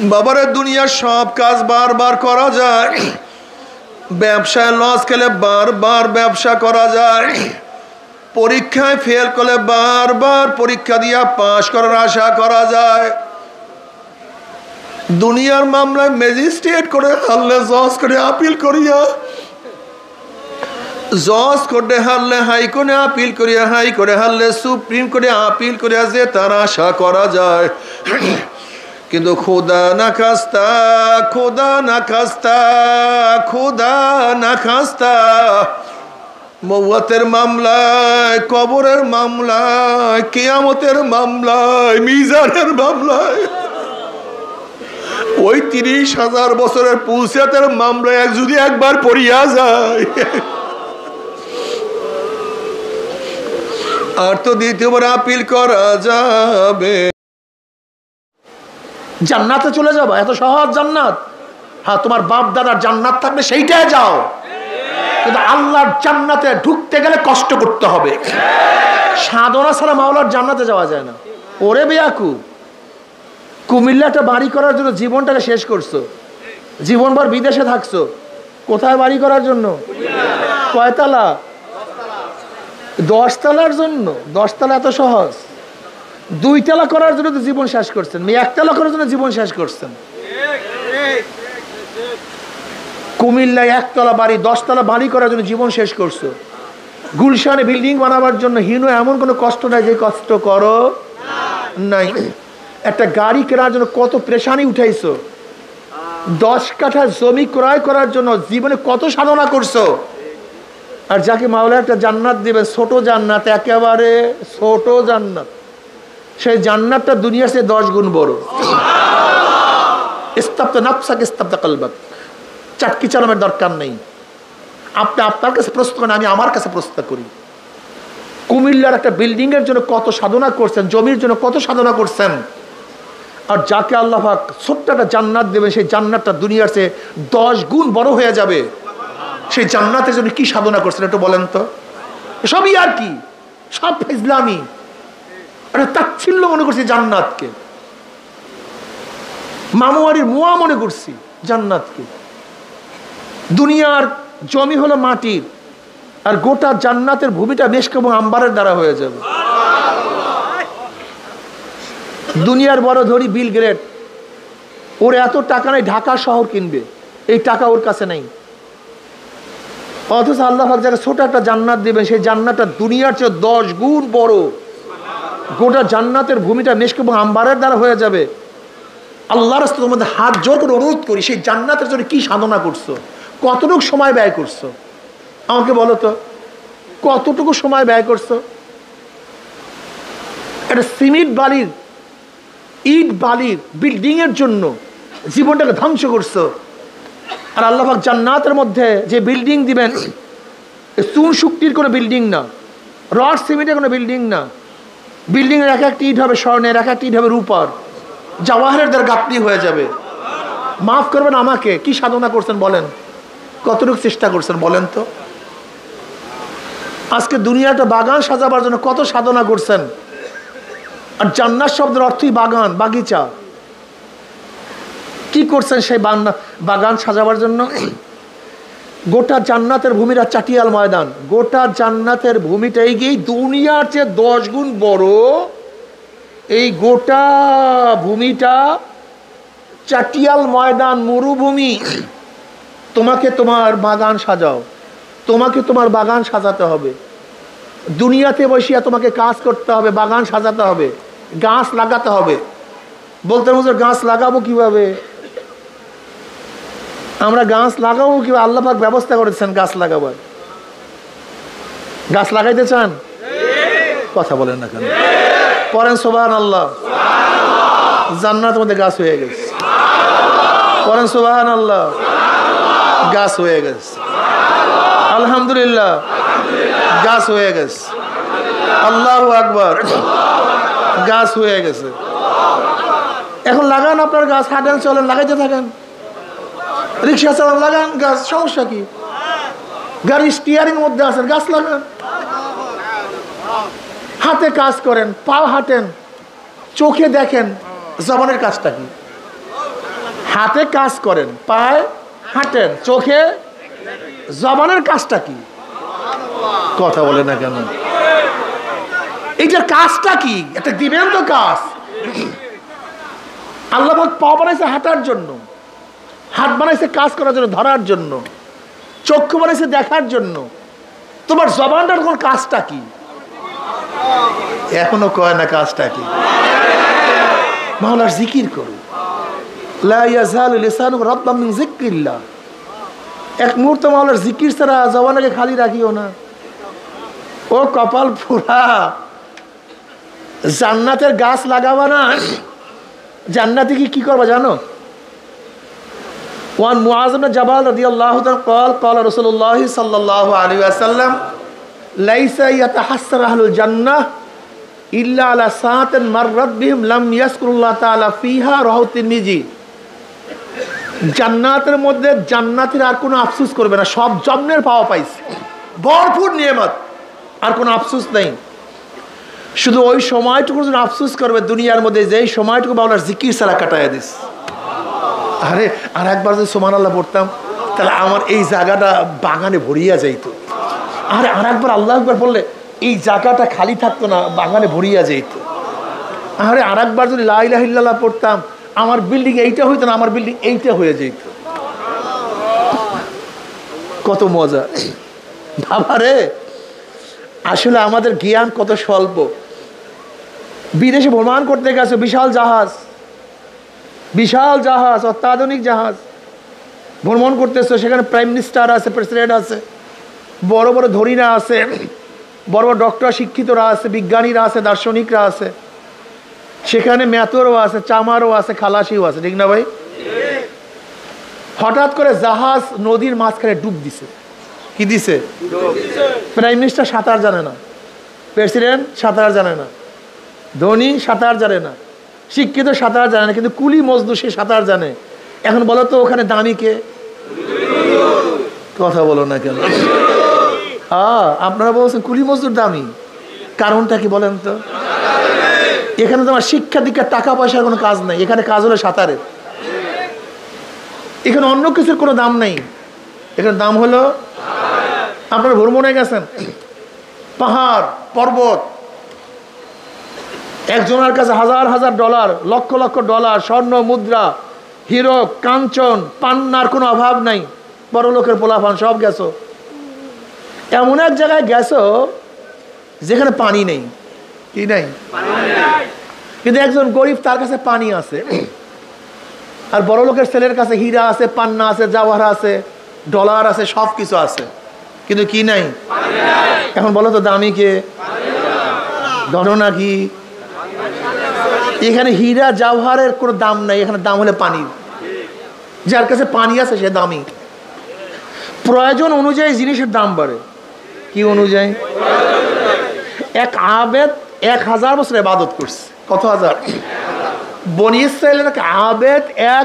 বাবারে দুনিয়ার সব কাজ বারবার করা যায়, ব্যবসায় লস খেলে বারবার ব্যবসা করা যায়, পরীক্ষায় ফেল করলে বারবার পরীক্ষা দিয়া পাশ করার আশা করা যায়, দুনিয়ার মামলায় ম্যাজিস্ট্রেট করে হারলে জজ করে আপিল করিয়া, জজ কোর্টে হারলে হাইকোর্টে আপিল করিয়া, হাইকোর্টে হারলে সুপ্রিম কোর্টে আপিল করিয়া যে তার আশা করা যায়। কিন্তু খোদা না খাস্তা, খোদা না খাস্তা, খোদা না খাস্তা, মওয়াতের মামলায়, কবরের মামলায়, কিয়ামতের মামলায়, মিজানের মামলায়, ওই 30,000 বছরের পুলসিয়াতের মামলায় যদি একবার পড়িয়া যায় আর তো দ্বিতীয়বার আপিল করা যাবে। জান্নাতে চলে যাবো, এত সহজ জান্নাত? হ্যাঁ, তোমার বাপ দাদার জান্নাত থাকলে সেইটাই যাও, কিন্তু আল্লাহর জান্নাতে ঢুকতে গেলে কষ্ট করতে হবে। সাধনা ছাড়া মাওলার জান্নাতে যাওয়া যায় না। ওরে বেয়াকু, কুমিল্লা একটা বাড়ি করার জন্য জীবনটাকে শেষ করছো, জীবনভর বিদেশে থাকছো, কোথায় বাড়ি করার জন্য? কয়তলা? 10 তলার জন্য। 10 তলা এত সহজ? 2 তলা করার জন্য তো জীবন শেষ করছেন, 1 তলা করার জন্য জীবন শেষ করছেন। কুমিল্লায় 1 তলা বাড়ি, 10 তলা বাড়ি করার জন্য জীবন শেষ করছো। গুলশানে বিল্ডিং বানাবার জন্য হিনো এমন কোনো কষ্ট নাই যে কষ্ট করো নাই। একটা গাড়ি কেনার জন্য কত পেরেশানি উঠাইছো। 10 কাঠা জমি ক্রয় করার জন্য জীবনে কত সাধনা করছো। আর যাকে মাওলা একটা জান্নাত দিবে, ছোট জান্নাত, একেবারে ছোট জান্নাত, সেই জান্নাতটা দুনিয়ার চেয়ে 10 গুণ বড়। ইস্তাবতা নাফসাক ইস্তাবতা কলবাক। চাটকি চালানোর দরকার নেই। আপনি আপনার কাছে প্রশ্ন করেন, আমি আমার কাছে প্রশ্ন করি। কুমিল্লার একটা বিল্ডিং এর জন্য কত সাধনা করছেন, জমির জন্য কত সাধনা করছেন। আর যাকে আল্লাহ পাক ছোট্ট একটা জান্নাত দেবে, সেই জান্নাতটা দুনিয়ার চেয়ে 10 গুণ বড় হয়ে যাবে। সেই জান্নাতের জন্য কি সাধনা করছেন একটু বলেন তো? সবই আর কি, সব ইসলামী। তাচ্ছিল্য মনে করছি জান্নাতকে, মামুয়ারির মুয়া মনে করছি জান্নাতকে। দুনিয়ার জমি হলো মাটির, আর গোটা জান্নাতের ভূমিটা মেশক এবং আম্বারের দ্বারা হয়ে যাবে। দুনিয়ার বড় ধরি বিল গেট, ওর এত টাকা নাই ঢাকা শহর কিনবে, এই টাকা ওর কাছে নাই। অথচ আল্লাহ পাক যাকে ছোট একটা জান্নাত দিবেন, সেই জান্নাতটা দুনিয়ার চেয়ে 10 গুণ বড়। গোটা জান্নাতের ভূমিটা মেশক এবং আম্বারের দ্বারা হয়ে যাবে। আল্লাহর রাস্তায় তোমাদের হাত জোর করে অনুরোধ করি, সেই জান্নাতের জন্য কি সাধনা করছো, কতটুকু সময় ব্যয় করছো আমাকে বলো তো? কতটুকু সময় ব্যয় করছো? একটা সিমেন্ট বালির, ইট বালির বিল্ডিং এর জন্য জীবনটাকে ধ্বংস করছো। আর আল্লাহ পাক জান্নাতের মধ্যে যে বিল্ডিং দিবেন, চুন শুক্তির কোনো বিল্ডিং না, রড সিমেন্টের কোনো বিল্ডিং না। বিল্ডিং এর এক একটা ইট হবে স্বর্ণের, এক একটা ইট হবে রূপার, জাওয়াহারের দ্বারা গাঁথনি হয়ে যাবে। মাফ করবেন আমাকে, কি সাধনা করছেন বলেন? কতটুকু চেষ্টা করছেন বলেন তো? আজকে দুনিয়াটা বাগান সাজাবার জন্য কত সাধনা করছেন। আর জান্নাত শব্দের অর্থই বাগান, বাগিচা। কি করছেন সেই বাগান সাজাবার জন্য? গোটা জান্নাতের ভূমিটা চাটিয়াল ময়দান। গোটা জান্নাতের ভূমিটাই গিয়ে দুনিয়ার চেয়ে 10 গুণ বড়। এই গোটা ভূমিটা চাটিয়াল ময়দান, মরুভূমি। তোমাকে তোমার বাগান সাজাও, তোমাকে তোমার বাগান সাজাতে হবে। দুনিয়াতে বসিয়া তোমাকে কাজ করতে হবে, বাগান সাজাতে হবে, গাছ লাগাতে হবে। বলতে হুজুর গাছ লাগাবো কিভাবে? আমরা গাছ লাগাবো কিভাবে? আল্লাহ পাক ব্যবস্থা করেছেন গাছ লাগাবার। গাছ লাগাইতে চান? কথা বলেন না কেন? পড়েন সুবহানাল্লাহ। জান্নাতের মধ্যে গাছ হয়ে গেছে। পড়েন সুবহানাল্লাহ। গাছ হয়ে গেছে, আলহামদুলিল্লাহ, গাছ হয়ে গেছে। আল্লাহু আকবার, গাছ হয়ে গেছে। এখন লাগান আপনার গাছ, হাঁটেন চলেন, লাগাইতে থাকেন। রিক্সা চালান, লাগান গাছ, সমস্যা কি? গাড়ি স্টিয়ারিং মধ্যে আছেন, গাছ লাগান। হাতে কাজ করেন, পাও হাঁটেন, চোখে দেখেন, জবানের কাজটা কি? হাতে কাজ করেন, পায়ে হাঁটেন, চোখে, জবানের কাজটা কি? কথা বলে না কেন? এইটার কাজটা কি? একটা দিবেন তো কাজ। আল্লাহ পাক পা বানাইছে হাঁটার জন্য, হাত বানাইছে কাজ করার জন্য, ধরার জন্য, চক্ষু বানাইছে দেখার জন্য। তোমার জবানটার কোন কাজটা কি? এখনো কয় না কাজটা কি? মাওলার জিকির করো, লা ইয়াজালু লিসানুকা রাতবাম মিন যিকরিল্লাহ। এক মুহূর্ত মাওলার জিকির ছাড়া জবানকে খালি রাখিও না। ও কপাল পুরা, জান্নাতের গাছ লাগাবা না, জান্নাতে কি করবা জানো? ওয়ান মুআয ইবনে জাবাল রাদিয়াল্লাহু তাআলা قال قال رسول الله صلى الله عليه وسلم ليس يتحسر اهل الجنه الا على ساعه مرت بهم لم يذكر الله تعالى فيها رواه তিরমিজি। জান্নাতের মধ্যে জান্নাতীরা আর কোনো আফসোস করবে না, সব জন্মের পাওয়া পাইছে, ভরপুর নিয়ামত, আর কোনো আফসোস নেই। শুধু ওই সময়টুকু যেন আফসোস করবে দুনিয়ার মধ্যে, যেই সময়টুকু বাংলার জিকির ছাড়া কাটাইয়া দিস। আরে আর একবার যদি সুবহানাল্লাহ পড়তাম তাহলে আমার এই জায়গাটা বাগানে ভরিয়া যাইতো। আরে আর একবার আল্লাহু আকবার বললে এই জায়গাটা খালি থাকতো না, বাগানে ভরিয়া যাইতো। আরে আর একবার যদি লা ইলাহা ইল্লাল্লাহ পড়তাম আমার বিল্ডিং এইটা হইতো না, আমার বিল্ডিং এইটা হয়ে যেত। কত মজা বাবারে! আসলে আমাদের জ্ঞান কত স্বল্প। বিদেশে ভ্রমণ করতে গেছে, বিশাল জাহাজ, বিশাল জাহাজ, অত্যাধুনিক জাহাজ ভ্রমণ করতেছে, সেখানে প্রাইম মিনিস্টার আছে, প্রেসিডেন্ট আছে, বড় বড় ধনীরা আছে, বড় বড় ডক্টর শিক্ষিতরা আছে, বিজ্ঞানীরা আছে, দার্শনিকরা আছে, সেখানে মেতরও আছে, চামারও আছে, খালাসিও আছে, ঠিক না ভাই? হঠাৎ করে জাহাজ নদীর মাঝখানে ডুব দিছে। কি দিছে? প্রাইম মিনিস্টার সাঁতার জানে না, প্রেসিডেন্ট সাঁতার জানে না, ধনী সাঁতার জানে না, শিক্ষিত সাঁতার জানে না, কিন্তু কুলি মজদুর সে সাঁতার জানে। এখন বলো তো ওখানে দামি কে? কথা বলো না কেন? আপনারা বলছেন কুলি মজদুর দামি, কারণটা কি বলেন তো? এখানে তোমার শিক্ষা দীক্ষা টাকা পয়সার কোনো কাজ নাই, এখানে কাজ হলো সাঁতারের। এখানে অন্য কিছুর কোনো দাম নাই, এখানে দাম হলো, আপনারা ভ্রমণে গেছেন, পাহাড় পর্বত, একজনের কাছে হাজার হাজার ডলার, লক্ষ লক্ষ ডলার, স্বর্ণ মুদ্রা, হিরো কাঞ্চন, পান্নার কোনো অভাব নাই, বড় লোকের পোলাপান সব গেছো। এমন এক জায়গায় গেছো যেখানে পানি নেই। কি নাই? কিন্তু একজন গরিব, তার কাছে পানি আছে, আর বড় লোকের ছেলের কাছে হীরা আছে, পান্না আছে, জাওয়ার আছে, ডলার আছে, সব কিছু আছে, কিন্তু কি নাই? এখন বলো তো দামি কে? ঘটনা কি? এখানে হীরা জাওহারের কোনো দাম নাই, এখানে দাম হলে পানি। যার কাছে পানি আছে সে দামি। প্রয়োজন অনুযায়ী জিনিসের দাম বাড়ে। কি অনুযায়ী? এক আবেদ 1000 বছর ইবাদত করছে। কত হাজার? বনি ইসরাইলের এক আবেদ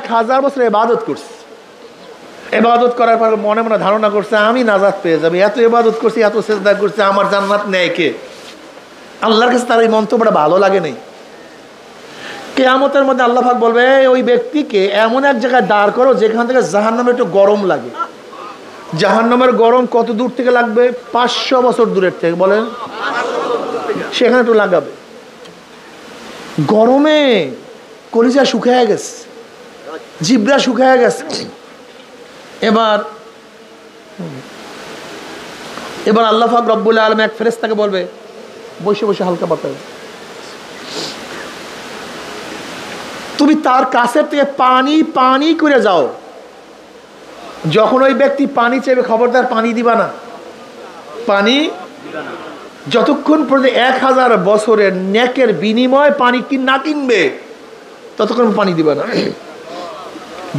1000 বছর ইবাদত করছে। ইবাদত করার পর মনে মনে ধারণা করছে আমি নাজাত পেয়ে যাবে, এত ইবাদত করছি, এত সিজদা করছি, আমার জান্নাত নেয় কে? আল্লাহর কাছে তার এই মন্তব্যটা ভালো লাগে নাই। কিয়ামতের মধ্যে আল্লাহ পাক বলবে ওই ব্যক্তিকে এমন এক জায়গায় দাঁড় করো যেখান থেকে জাহান্নামে একটু গরম লাগে। জাহান্নামের গরম কত দূর থেকে লাগবে? 500 বছর দূরের থেকে, বলেন, সেখানে একটু লাগাবে। গরমে কলিজা শুকিয়ে গেছে, জিব্রা শুকিয়ে গেছে। এবার আল্লাহ পাক রব্বুল আলামিন এক ফেরেশতাকে বলবে বসে বসে হালকা বাতাস, তুমি তার কাছের থেকে পানি পানি করে যাও। যখন ওই ব্যক্তি পানি চাইবে খবরদার পানি দিবা না, পানি যতক্ষণ পর্যন্ত 1000 বছরের নেকের বিনিময় পানি না কিনবে ততক্ষণ পানি দিবা না।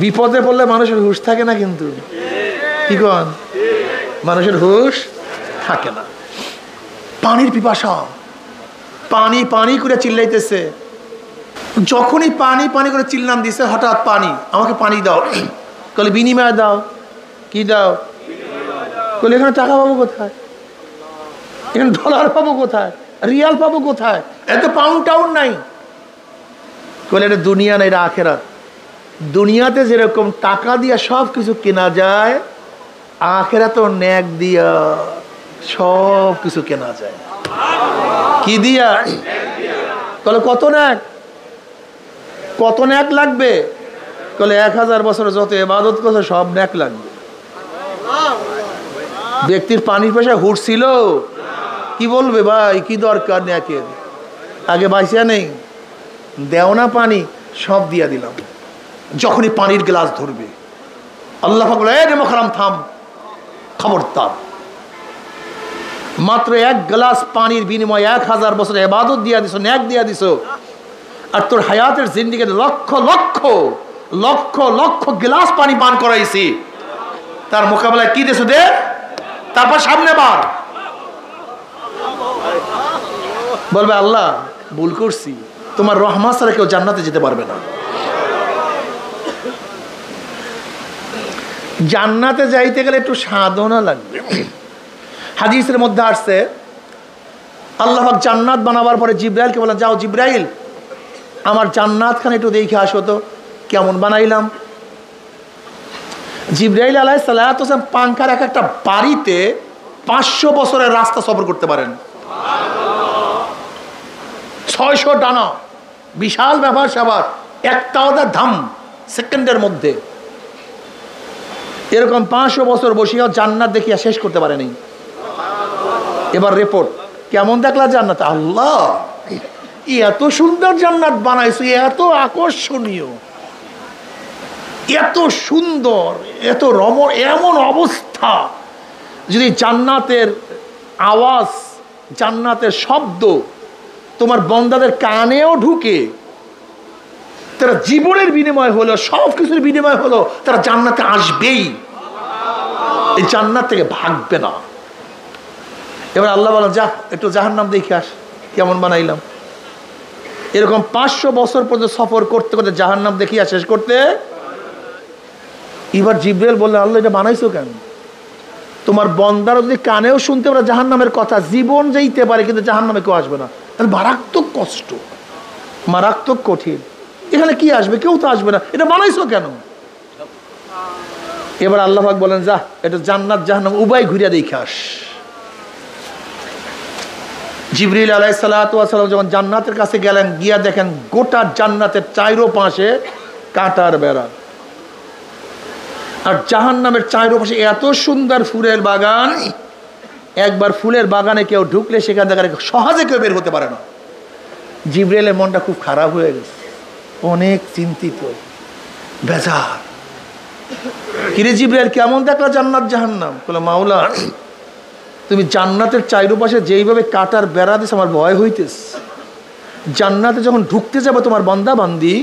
বিপদে পড়লে মানুষের হুঁশ থাকে না, কিন্তু কি কন, মানুষের হুঁশ থাকে না। পানির পিপাসা, পানি পানি করে চিল্লাইতেছে। যখনই পানি পানি করে চিল্লান দিছে, হঠাৎ পানি, আমাকে পানি দাও। কলে বিনিময় দাও। কি দাও? কলে এখানে টাকা পাবো কোথায়, এখানে ডলার পাবো কোথায়, রিয়াল পাবো কোথায়, এত পাউন্ড টাউন্ড নাই। কলে এটা দুনিয়া না, এটা আখেরাত। দুনিয়াতে যেরকম টাকা দিয়া সব কিছু কেনা যায়, আখিরাতেও নেক দিয়া সব কিছু কেনা যায়। কি দিয়া? তাহলে কত নেক, কত নেক লাগবে? তাহলে 1000 বছর যত ইবাদত করছে সব নেক লাগবে। ব্যক্তির পানির পেশা হুড়ছিল, কি বলবে ভাই কি দরকার নেকের, আগে বাইসা নেই, দেও না পানি, সব দিয়া দিলাম। যখনই পানির গ্লাস ধরবে আল্লাহ পাক বলে, এই মুখরাম থাম, খবরদার। মাত্র 1 গ্লাস পানির বিনিময়ে 1000 বছর ইবাদত দিয়া দিছো, নেক দিয়া দিছো। আর তোর হায়াতের জিন্দেগিতে লক্ষ লক্ষ লক্ষ লক্ষ গ্লাস পানি পান করাইছি, তার মোকাবেলায় কি দিছো দে? তারপর সামনে বার বলবে আল্লাহ ভুল করছি, তোমার রহমত ছাড়া কেউ জান্নাতে যেতে পারবে না। জান্নাতে যাইতে গেলে একটু সাধনা লাগবে। হাদিসের মধ্যে আসছে, আল্লাহ পাক জান্নাত বানাবার পরে জিব্রাইলকে বলেন, যাও জিব্রাইল আমার জান্নাতখানে একটু দেখে আসো তো কেমন বানাইলাম। জিব্রাইল আলাইহিস সালাম পাঙ্খার একটা বাড়িতে 500 বছরের রাস্তা সফর করতে পারেন। 600 ডানা, বিশাল ব্যাপার স্যাপার, একটা ওদের ধাম সেকেন্ডের মধ্যে। এরকম 500 বছর বসিয়া জান্নাত দেখিয়া শেষ করতে পারেনি। এবার রিপোর্ট, কেমন দেখলা জান্নাত? আল্লাহ এত সুন্দর জান্নাত বানাইছো, এত আকর্ষণীয়, এত সুন্দর, এত এমন অবস্থা, যদি জান্নাতের আওয়াজ, জান্নাতের শব্দ তোমার বন্দাদের কানেও ঢুকে, তারা জীবনের বিনিময় হলো, সব কিছুর বিনিময় হলো, তারা জান্নাতে আসবেই, এই জান্নাত থেকে ভাগবে না। এবার আল্লাহ বলেন, যা একটু জাহান্নাম দেখে আস কেমন বানাইলাম। এরকম 500 বছর পর্যন্ত সফর করতে করতে জাহান্নাম দেখিয়া শেষ করতে। এবার জিব্রাইল বললেন, আল্লাহ এটা বানাইছো কেন? তোমার বন্দারা যদি কানেও শুনতে পারে জাহান্নামের কথা, জীবন যাইতে পারে কিন্তু জাহান্নামে কেউ আসবে না। তাহলে মারাত্মক কষ্ট, মারাত্মক কঠিন, এখানে কি আসবে? কেউ তো আসবে না, এটা বানাইছো কেন? এবার আল্লাহ পাক বলেন, যা এটা জান্নাত জাহান্নাম উভয় ঘুরিয়া দেখে আস। জিবরিল আলাইহিস সালাতু ওয়াস সালাম যখন জান্নাতের কাছে গেলেন, গিয়া দেখেন গোটা জান্নাতের চারপাশে কাঁটার বেড়া, আর জাহান্নামের চারপাশে এত সুন্দর ফুলের বাগান, একবার ফুলের বাগানে কেউ ঢুকলে সেখান থেকে সহজে কেউ বের হতে পারে না। জিবরিলের মনটা খুব খারাপ হয়ে গেছে, অনেক চিন্তিত, বেজার। কিরে জিবরিল কেমন দেখলা জান্নাত জাহান্নাম? বলে, মাওলা তুমি জান্নাতের চারপাশে যেইভাবে কাটার বেড়া দিস আমার ভয় হইতেছে। জান্নাতে যখন ঢুকতে যাবে তোমার বান্দা বান্দি,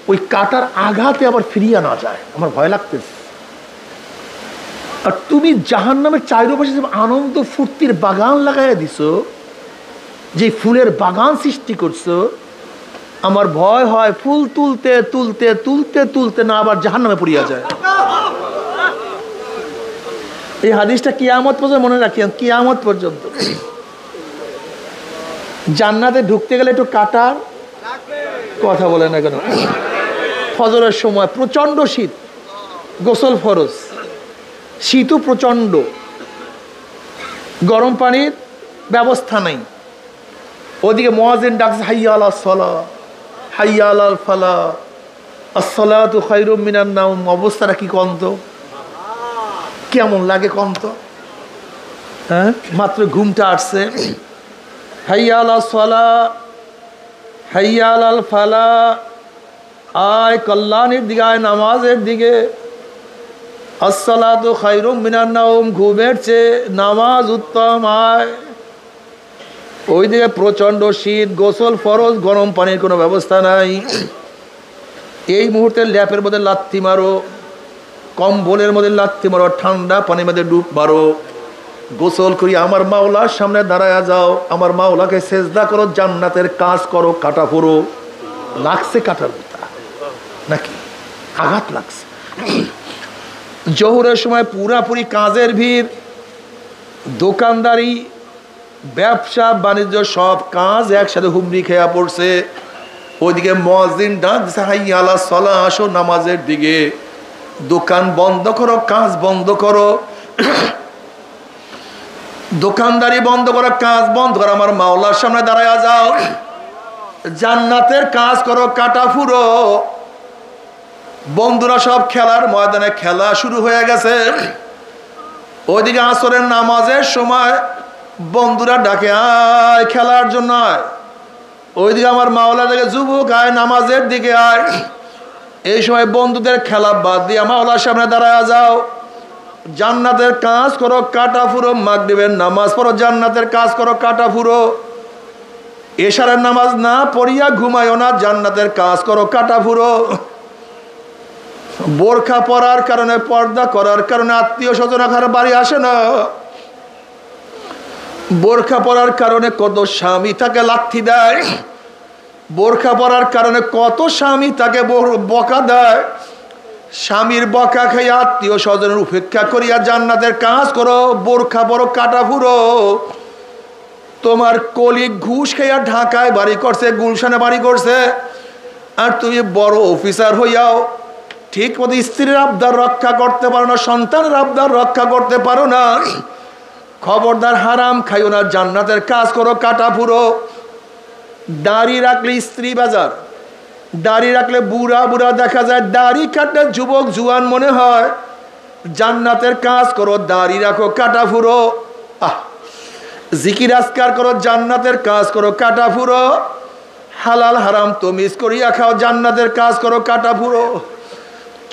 ওই কাটার আঘাতে আবার ফিরিয়া না যায়, আমার ভয় লাগতেছে। আর তুমি জাহান্নামের চারপাশে যে আনন্দ ফুর্তির বাগান লাগাইয়া দিছো, যে ফুলের বাগান সৃষ্টি করছো, আমার ভয় হয় ফুল তুলতে তুলতে তুলতে তুলতে না আবার জাহান্নামে পড়িয়া যায়। এই হাদিসটা কিয়ামত পর্যন্ত মনে রাখিয়েন, কিয়ামত পর্যন্ত। জান্নাতে ঢুকতে গেলে একটু কাটার কথা বলে না কেন? ফজরের সময় প্রচন্ড শীত, গোসল ফরজ, শীতও প্রচন্ড, গরম পানির ব্যবস্থা নাই। ওদিকে মুয়াজ্জিন ডাকছে, হাইয়া আলাস সালাহ, হাইয়া আলাল ফালাহ, আসসালাতু খায়রুম মিনান নাওম। অবস্থাটা কি কন্ত, কেমন লাগে কন্ত? হ্যাঁ, মাত্র ঘুমটা আসছে। হাইয়া আলাস সালাহ, হাইয়া আলাল ফালাহ, আয় কল্যাণের দিকে, আয় নামাজের দিকে। আসসালাতু খায়রুম মিনান নাওম, ঘুমের চেয়ে নামাজ উত্তম, আয়। ওইদিকে প্রচন্ড শীত, গোসল ফরজ, গরম পানির কোনো ব্যবস্থা নাই। এই মুহূর্তে ল্যাপের মধ্যে লাথি মারো, কম্বলের মধ্যে লাথি মারো, ঠান্ডা পানির মধ্যে ডুব মারো, গোসল করি আমার মাওলার সামনে দাঁড়ায়া যাও, আমার মাওলাকে সেজদা করো, জান্নাতের কাজ করো, কাটা ফোরো। লাগছে কাটার কথা নাকি? আঘাত লাগছে। জোহরের সময় পুরাপুরি কাজের ভিড়, দোকানদারি, ব্যবসা বাণিজ্য সব কাজ একসাথে হুমড়ি খেয়া পড়ছে। ওইদিকে মুয়াজ্জিন ডাক দিছে, হাইয়া আলা সালাহ, আসো নামাজের দিকে। দোকান বন্ধ করো, কাজ বন্ধ করো, দোকানদারি বন্ধ করো, কাজ বন্ধ করো, আমার মাওলার সামনে দাঁড়ায়া যাও, জান্নাতের কাজ করো, কাটা ফুরো। বন্ধুরা সব খেলার ময়দানে, খেলা শুরু হয়ে গেছে। ওইদিকে আসরের নামাজের সময় বন্ধুরা ডাকে, আয় খেলার জন্য আয়। ওইদিকে আমার মাওলা থেকে, যুবক আয় নামাজের দিকে আয়। এই সময় বন্ধুদের খেলা বাদ দিয়ে মাওলার সামনে দাঁড়ায় যাও, জান্নাতের কাজ করো, কাটা ফুরো। মাগরিবের নামাজ পড়ো, জান্নাতের কাজ করো, কাটা ফুরো। এশারের নামাজ না পড়িয়া ঘুমায়ও না, জান্নাতের কাজ করো, কাটা ফুরো। বোরখা পরার কারণে, পর্দা করার কারণে আত্মীয় স্বজন ঘরে বাড়ি আসে না। বোরখা পরার কারণে কত স্বামী তাকে লাথি দেয়, বোরখা পরার কারণে কত স্বামী তাকে বকা দেয়। স্বামীর বকা খাইয়া আত্মীয় স্বজনের উপেক্ষা করিয়া জান্নাতের কাজ করো, বোরখা পরো, কাটা ফুরো। তোমার কলিগ ঘুষ খাইয়া ঢাকায় বাড়ি করছে, গুলশানে বাড়ি করছে, আর তুমি বড় অফিসার হইয়াও ঠিক মতো স্ত্রীর আবদার রক্ষা করতে পারো না, সন্তানের আবদার রক্ষা করতে পারো না। খবরদার হারাম খাইও না, জান্নাতের কাজ করো, কাটা ফুরো। দাড়ি রাখলে স্ত্রী বাজার, দাড়ি রাখলে বুড়া বুড়া দেখা যায়, দাড়ি কাটলে যুবক জুয়ান মনে হয়। জান্নাতের কাজ করো, দাড়ি রাখো, কাটা ফুরো। জিকির আজকার করো, জান্নাতের কাজ করো, কাটা ফুরো। হালাল হারাম তমিজ করিয়া খাও, জান্নাতের কাজ করো, কাটা ফুরো।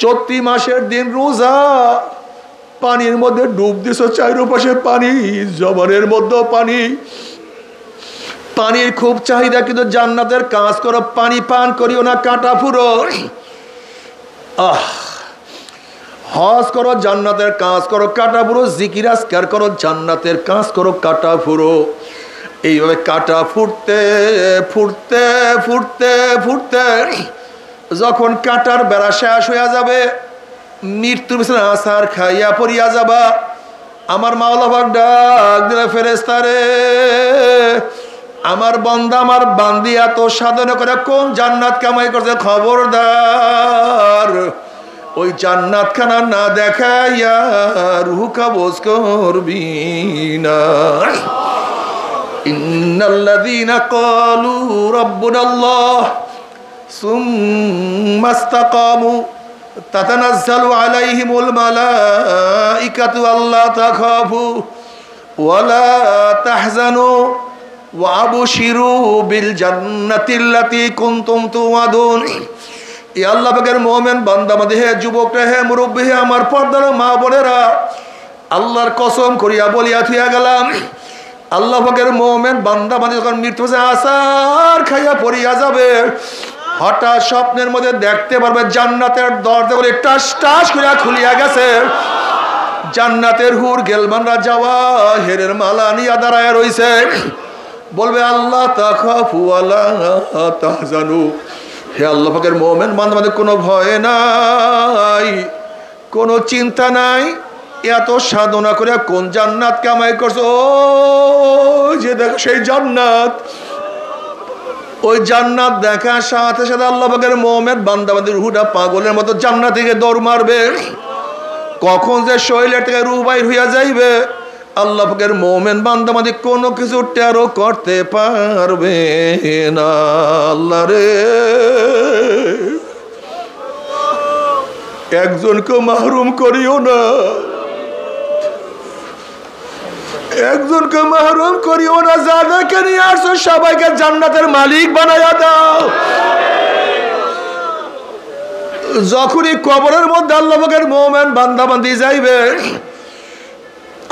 চৈত্র মাসের দিন রোজা, পানির মধ্যে ডুব দিছো, চারপাশে পানি, জবানের মধ্যেও পানি, পানির খুব চাহিদা, কিন্তু জান্নাতের কাজ করো, পানি পান করিও না, কাটা ফুরো। হজ করো, জান্নাতের কাজ করো, কাটা ফুরো। জিকির আজকার করো, জান্নাতের কাজ করো, কাটা ফুরো। এইভাবে কাটা ফুটতে ফুটতে ফুটতে ফুটতে যখন কাটার বেড়া শেষ হইয়া যাবে, মৃত্যুর পিছনে আসার খাইয়া পড়িয়া যাবা, আমার মাওলা পাক ডাক দিলে, ফেরেশতারে, আমার বান্দা, আমার বান্দি এত সাধনা করে কোন জান্নাত কামাই করছে, খবরদার ওই জান্নাত খানা না দেখাইয়া রুহ কবজ করবি না। ইন্নাল্লাযীনা ক্বালু রাব্বুনাল্লাহ সুম্মা ইসতাকামু তাতানাজ্জালু আলাইহিমুল মালাইকাতু আল্লা তাখাফু ওয়ালা তাহজানু ওয়াবশিরু বিল জান্নাতিল্লাতী কুনতুম তুআদুন। এ আল্লাহ পাকের মুমিন বান্দা, আমাদের হে যুবকরা, হে মুরব্বী, হে আমার পর্দার মা বোনেরা, আল্লাহর কসম করিয়া বলিয়া থিয়া গেলাম, আল্লাহ পাকের মুমিন বান্দা আমাদের যখন মৃত্যু আসার খাইয়া পড়িয়া যাবে, হঠাৎ স্বপ্নের মধ্যে দেখতে পারবে জান্নাতের দরজাগুলি টাস টাস করিয়া খুলিয়া গেছে। জান্নাতের হুর গেলমানরা যাওয়া হেরের মালা নিয়া দাঁড়ায় রইছে, বলবে, আল্লাহ তাখাফু ওয়ালা তাহজানু। হে আল্লাহ পাকের মুমিন বান্দা, আমাদের কোনো ভয় নাই, কোনো চিন্তা নাই। এত সাধনা করে কোন জান্নাত কামাই করছো, ও যে দেখো সেই জান্নাত। ওই জান্নাত দেখার সাথে সাথে আল্লাহ পাকের মুমিন বান্দা আমাদের রুহটা পাগলের মতো জান্নাত থেকে দৌড় মারবে। কখন যে শরীরের থেকে রুহ বাইর হইয়া যাইবে, আল্লাহ পাকের মুমিন বান্দা আমাদের কোনো কিছু টেরও করতে পারবে না। আল্লাহ রে, একজনকে মাহরুম করিও না, একজনকে মাহরুম করিও না। যাদেরকে নিয়ে আসছো সবাইকে জান্নাতের মালিক বানাইয়া দাও। যখনই কবরের মধ্যে আল্লাহ পাকের মুমিন বান্দা বান্দি যাইবে,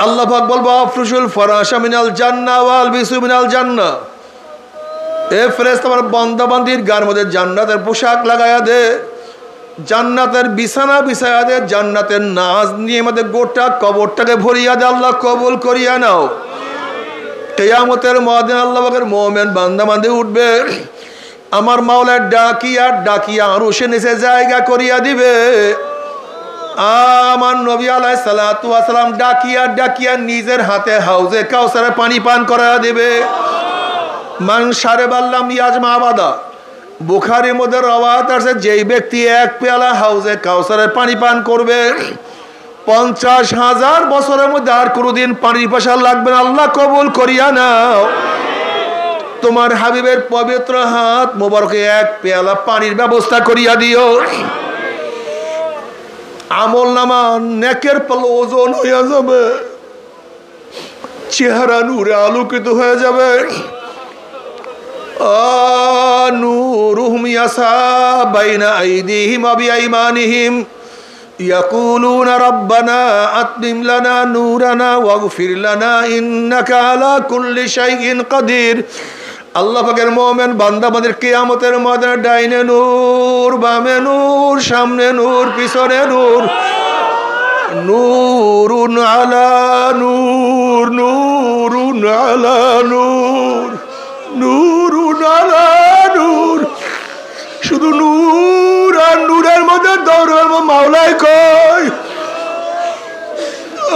আল্লাহ পাক বলবো, আফরুশুল ফরাশা মিনাল জান্নাহ ওয়াল বিসু মিনাল জান্নাহ। এ ফেরেশতা, আমার বান্দা বান্দির গায়ের মধ্যে জান্নাতের পোশাক লাগাইয়া দে, জান্নাতের বিছানা বিছাইয়া দে, জান্নাতের নাজ নিয়ে আমাদের গোটা কবরটাকে ভরিয়া দে। আল্লাহ কবুল করিয়া নাও। কিয়ামতের ময়দানে আল্লাহ পাকের মুমিন বান্দা বান্দি উঠবে, আমার মাওলা ডাকিয়া ডাকিয়া আরশের নিচে জায়গা করিয়া দিবে। আমার নবী আলাইহিস সালাতু ওয়াস সালাম ডাকিয়া ডাকিয়া নিজের হাতে হাউজে কাউসারে পানি পান করা দিবে। মান শারিবা লাম ইয়াজমা আবাদা, বুখারীর মধ্যে রওয়ায়াত আছে, যেই ব্যক্তি এক পেয়ালা হাউজে কাউসারের পানি পান করবে 50,000 বছরের মধ্যে আর কোনোদিন পানির পিপাসা লাগবে না। আল্লাহ কবুল করিয়া নাও। তোমার হাবিবের পবিত্র হাত মোবারকে এক পেয়ালা পানির ব্যবস্থা করিয়া দিও। আমল নামা নেকের পাল্লা ওজন হইয়া যাবে, চেহারা নূরে আলোকিত হয়ে যাবে। নূরুহুম ইয়াসা বাইনা আইদিহিম ওয়া বিআইমানিহিম ইয়াকুলুনা রাব্বানা আতমিম লানা নূরানা ওয়াগফির লানা ইন্নাকা আলা কুল্লি শাইইন কাদির। আল্লাহ পাকের মুমিন বান্দাদের কিয়ামতের ময়দানে ডাইনে নূর, বামে নূর, সামনে নূর, পিছনে নূর, নূরুন আলা নূর, নূরুন আলা নূর, নূরুন আলা নূর। শুধু নূর আর নূরের মধ্যে দৌড়। মাওলাই কই,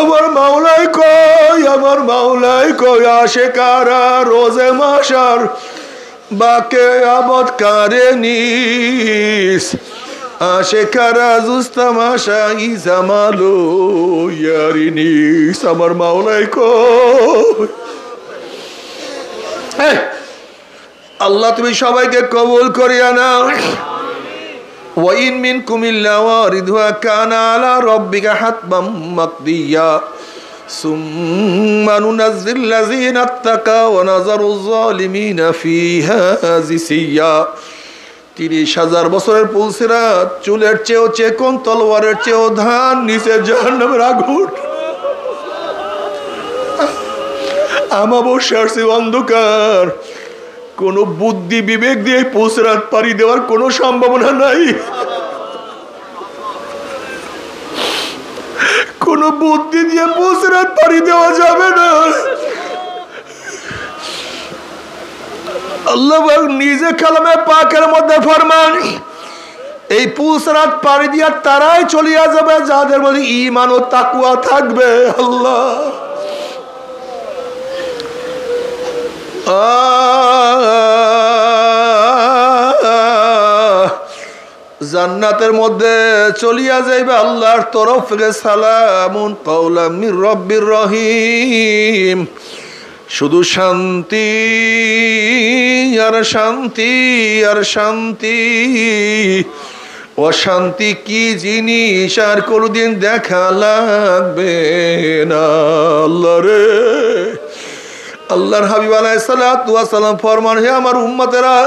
আমার মাওলাই কই, আমার মাওলাই কই। আশেকারা রোজে মাশার বাকে আবদ কারে নিস, আশেকারা জুস্তামাশা ইজামালো ইয়ারি নিস। আমার মাওলাই কই। আল্লাহ তুমি সবাইকে কবুল করিয়া নাও। ওয়াইন মিনকুম ইল্লা ওয়ারিদুহা কানা আলা রাব্বিকা হাতমান মাকদিয়া সুম্মা নুনাজ্জিল লাযিনা ইত্তাকাও ওয়া নাযারুয যালিমিনা ফিহা জিসিয়া। 30,000 বছরের পুলসিরাত, চুলের চেয়েও চেকন, তলোয়ারের চেয়েও ধান, নিচে জাহান্নামের আগুন, আমাবস্যার চেয়ে অন্ধকার। কোন বুদ্ধি বিবেক দিয়ে পুলসিরাত পাড়ি দেওয়ার কোনো সম্ভাবনা নাই। কোন বুদ্ধি দিয়ে পুলসিরাত পাড়ি দেওয়া যাবে না। আল্লাহ নিজে কালামে পাকের মধ্যে ফরমান, এই পুলসিরাত পাড়ি দিয়া তারাই চলিয়া যাবে যাদের মধ্যে ঈমান ও তাকওয়া থাকবে। আল্লাহ জান্নাতের মধ্যে চলিয়া যাইবে আল্লাহর তরফ থেকে সালামুন কাওলাম মির রব্বির রহিম। শুধু শান্তি আর শান্তি আর শান্তি। অশান্তি কি জিনিস আর কোনোদিন দেখা লাগবে না। আল্লাহ রে, আল্লাহর হাবিব আলাইহিস সালাতু ওয়াস সালাম ফরমান, হে আমার উম্মতেরা,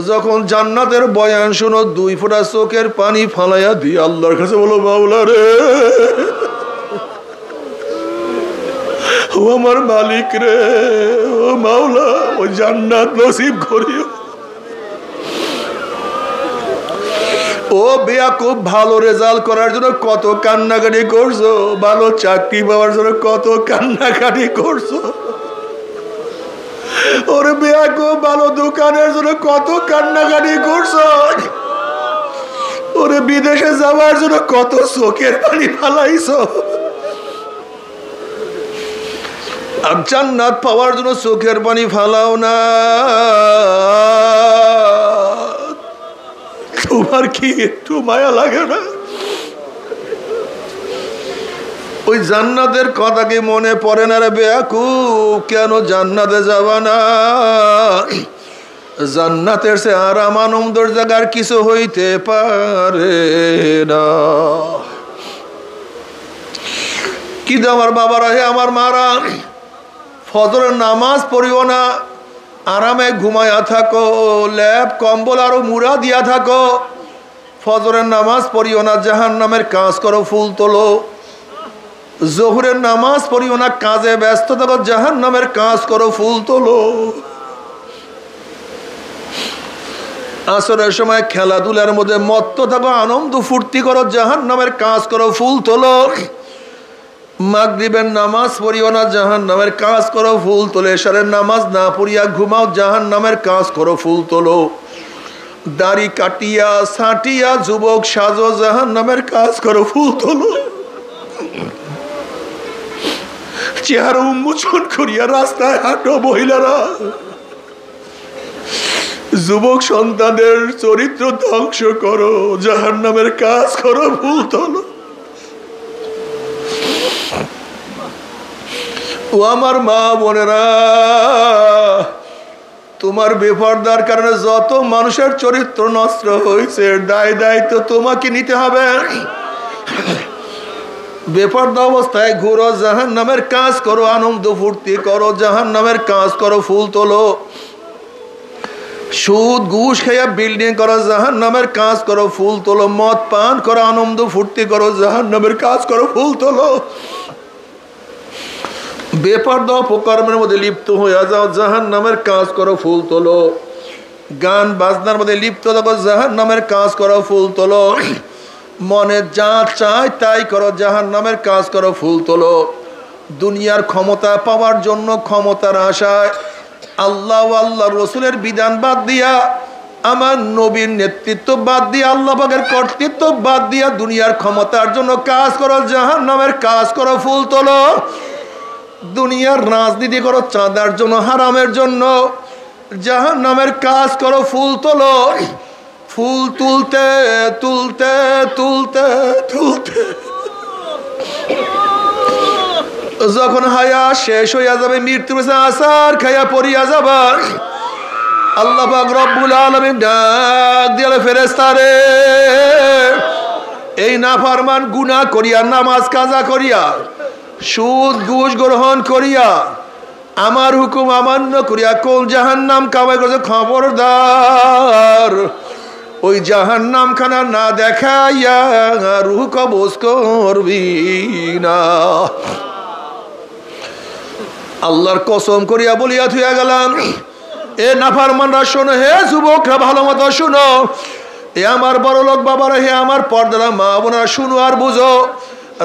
যখন জান্নাতের বয়ান শোনো 2 ফোঁটা চোখের পানি ফালাইয়া দিয়ে আল্লাহর কাছে বলো, মাওলা রে, ও আমার মালিক রে, ও মাওলা, ওই জান্নাত নসিব করিও। ও বেয়াকুব, ভালো রেজাল্ট করার জন্য কত কান্নাকাটি করছো, ভালো চাকরি পাওয়ার জন্য কত কান্নাকাটি করছো। ওরে বেয়াকুব, ভালো দোকানের জন্য কত কান্নাকাটি করছো। ওরে বিদেশে যাওয়ার জন্য কত চোখের পানি ফালাইছো। আর জান্নাত পাওয়ার জন্য চোখের পানি ফালাও না। তোমার কি একটু মায়া লাগে না? ওই জান্নাতের কথা কি মনে পড়ে না রে বেয়াকুব? কেন জান্নাতে যাবা না? জান্নাতের সে আরাম আনন্দের জায়গার কিছু হইতে পারে না। কি আমার বাবারা, হে আমার মারা, ফজরের নামাজ পড়িও না, আরামে ঘুমায়া থাকো, ল্যাপ কম্বল আরো মুড়া দিয়া থাকো। ফজরের নামাজ পড়িও না, জাহান্নামের কাজ করো, ফুল তোলো। জোহরের নামাজ পড়িও না, কাজে ব্যস্ত থাকো, জাহান্নামের কাজ করো, ফুল তোলো। আসরের সময় খেলাধুলার মধ্যে মত্ত থাকো, আনন্দ ফুর্তি করো, জাহান্নামের কাজ করো, ফুল তোলো। মাগরিবের নামাজ পড়িও না, জাহান্নামের কাজ করো, ফুল তোলো। এশারের নামাজ না পড়িয়া ঘুমাও, জাহান্নামের কাজ করো, ফুল তোলো। দাড়ি কাটিয়া ছাটিয়া যুবক সাজো, জাহান্নামের কাজ করো, ফুল তোলো। চেহারা উন্মোচন করিয়া রাস্তায় হাঁটো মহিলারা, যুবক সন্তানের চরিত্র ধ্বংস করো, জাহান্নামের কাজ করো, ভুল তোলো। ও আমার মা বোনেরা, তোমার বেপরদার কারণে যত মানুষের চরিত্র নষ্ট হয়েছে, দায়িত্ব তোমাকে নিতে হবে। বেপরদা অবস্থায় ঘুরো, জাহান্নামের কাজ করো, আনন্দ ফুর্তি করো, জাহান্নামের কাজ করো, ফুল তোলো। সুদ ঘুষ খাইয়া বিল্ডিং করো, জাহান্নামের কাজ করো, ফুল তোলো। মদ পান করো, আনন্দ ফুর্তি করো, জাহান্নামের কাজ করো, ফুল তোলো। বেপরদা অপকর্মের মধ্যে লিপ্ত হয়ে যাও, জাহান্নামের কাজ করো, ফুল তোলো। গান বাজনার মধ্যে লিপ্ত থাকো, জাহান্নামের কাজ করো, ফুল তোলো। মনে যা চায় তাই করো, জাহান্নামের কাজ করো, ফুল তোলো। দুনিয়ার ক্ষমতা পাওয়ার জন্য, ক্ষমতার আশায় আল্লাহ আল্লাহ রসুলের বিধান বাদ দিয়া, আমার নবীর নেতৃত্ব বাদ দিয়া, আল্লাহ পাকের কর্তৃত্ব বাদ দিয়া দুনিয়ার ক্ষমতার জন্য কাজ করো, জাহান্নামের কাজ করো, ফুল তোলো। দুনিয়ার রাজনীতি করো চাঁদার জন্য, হারামের জন্য, জাহান্নামের কাজ করো, ফুল তোলো। ফুল তুলতে তুলতে তুলতে তুলতে যখন হায়া শেষ হইয়া যাবে, মৃত্যুর আসার খাইয়া পড়িয়া যাবা, আল্লাহ পাক রব্বুল আলামিন ডাক দিয়ালে, ফেরেশতারে, এই নাফরমান গুনাহ করিয়া, নামাজ কাজা করিয়া, সুদ ঘুষ গ্রহণ করিয়া, আমার হুকুম অমান্য করিয়া কোন জাহান্নাম কামাই করছে, খবরদার ওই জাহান্নাম খানা না দেখাইয়া রুহ কবজ করবি না। আল্লাহর কসম করিয়া বলিয়া থুইয়া গেলাম, এ নাফরমানরা শোনো, হে যুবকরা ভালো মতো শুনো, এ আমার বড় লোক বাবারা, হে আমার পর্দারা মা বোনেরা, শুনো আর বুঝো।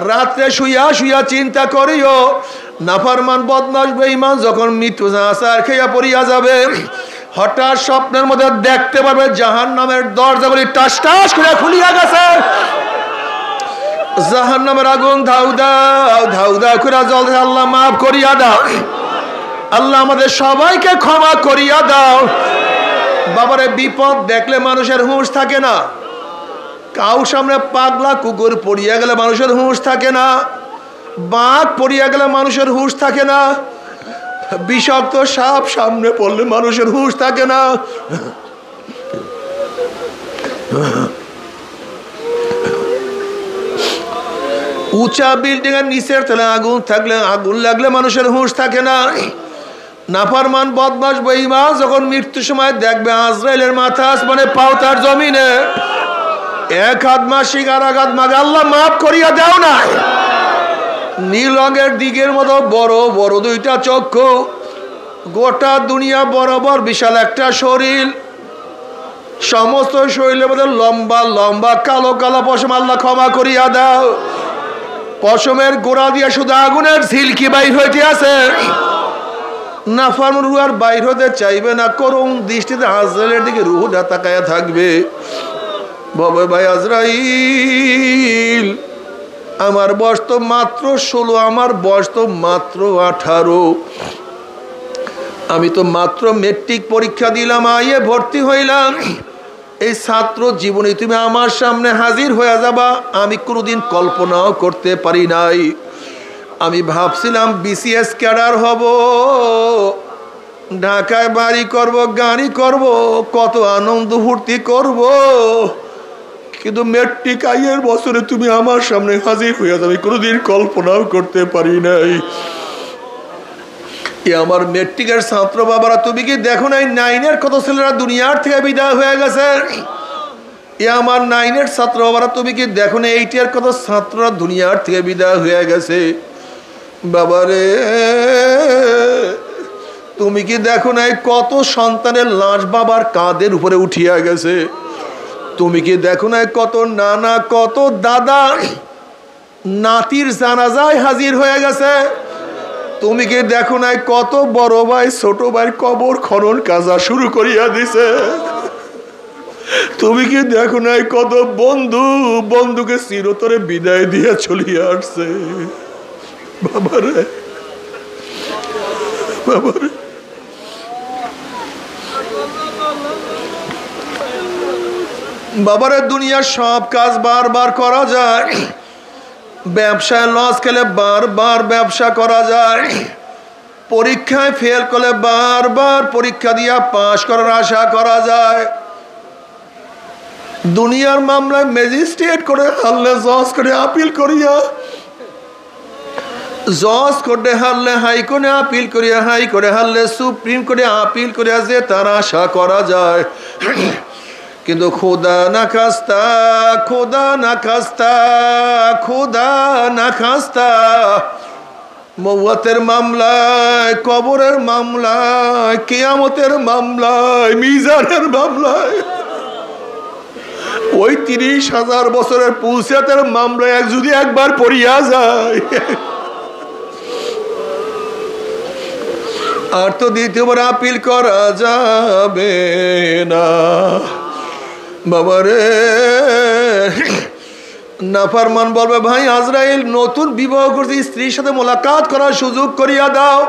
রাত্রে শুইয়া শুইয়া চিন্তা করিও, নাফরমান বদমাশ বেঈমান যখন মৃত্যু আসার খেয়া পড়িয়া যাবে, হঠাৎ স্বপ্নের মধ্যে দেখতে পাবে জাহান্নামের দরজাগুলি টাস টাস করে খুলিয়া গেছে, জাহান্নামের আগুন ধাউ দাও ধাউ দাও করে জ্বলছে। আল্লাহ মাফ করিয়া দাও, আল্লাহ আমাদের সবাইকে ক্ষমা করিয়া দাও। বাবারে, বিপদ দেখলে মানুষের হুঁশ থাকে না, কাউ সামনে পাগলা কুকুর পড়িয়া গেলে মানুষের হুঁশ থাকে না, বাঘ পড়িয়া গেলে মানুষের হুঁশ থাকে না, বিষাক্ত সাপ সামনে পড়লে মানুষের হুঁশ থাকে না। উঁচা বিল্ডিং এর নিচের তলে আগুন থাকলে, আগুন লাগলে মানুষের হুঁশ থাকে না। নাফরমান বদমাশ বেঈমান যখন মৃত্যুর সময় দেখবে আজরাইলের মাথা আসমানে, পাও তার জমিনে, এক হাত মাসিক আর এক হাত মাগে, আল্লাহ মাফ করিয়া দাও না। নীল রঙের দিকের মতো বড় বড় দুইটা চক্ষু, গোটা দুনিয়া বরাবর বিশাল একটা শরীর, সমস্ত শরীরের মধ্যে লম্বা লম্বা কালো কালো পশম, আল্লাহ ক্ষমা করিয়া দাও। পশমের গোড়া দিয়া শুধু আগুনের ঝিলকি বাইর হইতে আছে। নাফরমান রূহ আর বাইর হতে চাইবে না, করুণ দৃষ্টিতে আজরাইলের দিকে রূহটা তাকায়া থাকবে। বাবা ভাই আজরাইল, আমার বয়স তো মাত্র 16, আমার বয়স তো মাত্র 18, আমি তো মাত্র মেট্রিক পরীক্ষা দিলাম, আইয়ে ভর্তি হইলাম। এই ছাত্র জীবনে তুমি আমার সামনে হাজির হয়ে যাবা, আমি কোনোদিন কল্পনাও করতে পারি নাই। আমি ভাবছিলাম বিসিএস ক্যাডার হব, ঢাকায় বাড়ি করব, গাড়ি করব, কত আনন্দ ফুর্তি করব, কিন্তু মেট্রিক আইয়ের বছরে তুমি আমার সামনে হাজির হয়ে যাবে, কোনোদিন কল্পনাও করতে পারি নাই। এ আমার মেট্রিকের ছাত্র বাবারা, তুমি কি দেখো নাই 9-এর কত ছেলেরা দুনিয়ার থেকে বিদায় হয়ে গেছে? এ আমার 9-এর ছাত্র বাবারা, তুমি কি দেখো না 8-এর কত ছাত্ররা দুনিয়ার থেকে বিদায় হয়ে গেছে? বাবারে, তুমি কি দেখো নাই কত সন্তানের লাশ বাবার কাঁধের উপরে উঠিয়া গেছে? তুমি কি দেখো নাই কত নানা কত দাদা নাতির জানাজায় হাজির হয়ে গেছে? তুমি কি দেখো নাই কত বড় ভাই ছোট ভাইয়ের কবর খনন কাজা শুরু করিয়া দিছে? তুমি কি দেখো নাই কত বন্ধু বন্ধুকে চিরতরে বিদায় দিয়ে চলিয়া আসছে? বাবারে বাবারে, বাবারে দুনিয়ার সব কাজ বারবার করা যায়, ব্যবসায় লস খেলে বারবার ব্যবসা করা যায়, পরীক্ষায় ফেল করলে বারবার পরীক্ষা দিয়া পাশ করার আশা করা যায়, দুনিয়ার মামলায় ম্যাজিস্ট্রেট করে হারলে জজ করে আপিল করিয়া, জজ কোর্টে হারলে হাইকোর্টে আপিল করিয়া, হাইকোর্টে হারলে সুপ্রিম কোর্টে আপিল করিয়া যে তার আশা করা যায়। কিন্তু খোদা না খাস্তা, খোদা না খাস্তা, খোদা না খাস্তা, মওয়াতের মামলায়, কবরের মামলায়, কিয়ামতের মামলায়, মিজানের মামলায়, ওই 30,000 বছরের পুলসিয়াতের মামলায় যদি একবার পড়িয়া যায় আর তো দ্বিতীয়বার আপিল করা যাবে না। বাবারে নাফরমান বলবে, ভাই আজরাইল নতুন বিবাহ করছে, স্ত্রীর সাথে মোলাকাত করার সুযোগ করিয়া দাও।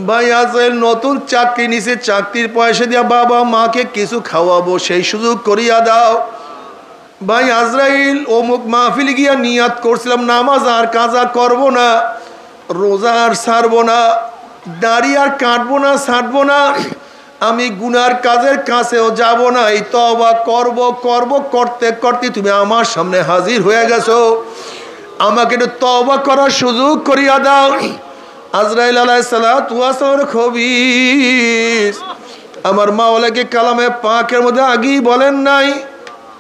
ভাই আজরাইল নতুন চাকরি নিছে, চাকরির পয়সা দিয়া বাবা মাকে কিছু খাওয়াবো, সেই সুযোগ করিয়া দাও। ভাই আজরাইল অমুক মাহফিলে গিয়া নিয়াত করছিলাম নামাজ আর কাজা করব না, রোজা আর ছাড়বো না, দাড়ি আর কাটবো না, ছাড়বো না, আমি গুনার কাজের কাছেও যাব না, এই তওবা করব করব করতে করতে তুমি আমার সামনে হাজির হয়ে গেছো, আমাকে একটু তওবা করার সুযোগ করিয়া দাও। আজরাইল আলাইহিস সালাতু ওয়াস সালামের খবীস আমার মাওলাকে কালামে পাকের মধ্যে আগেই বলেন নাই,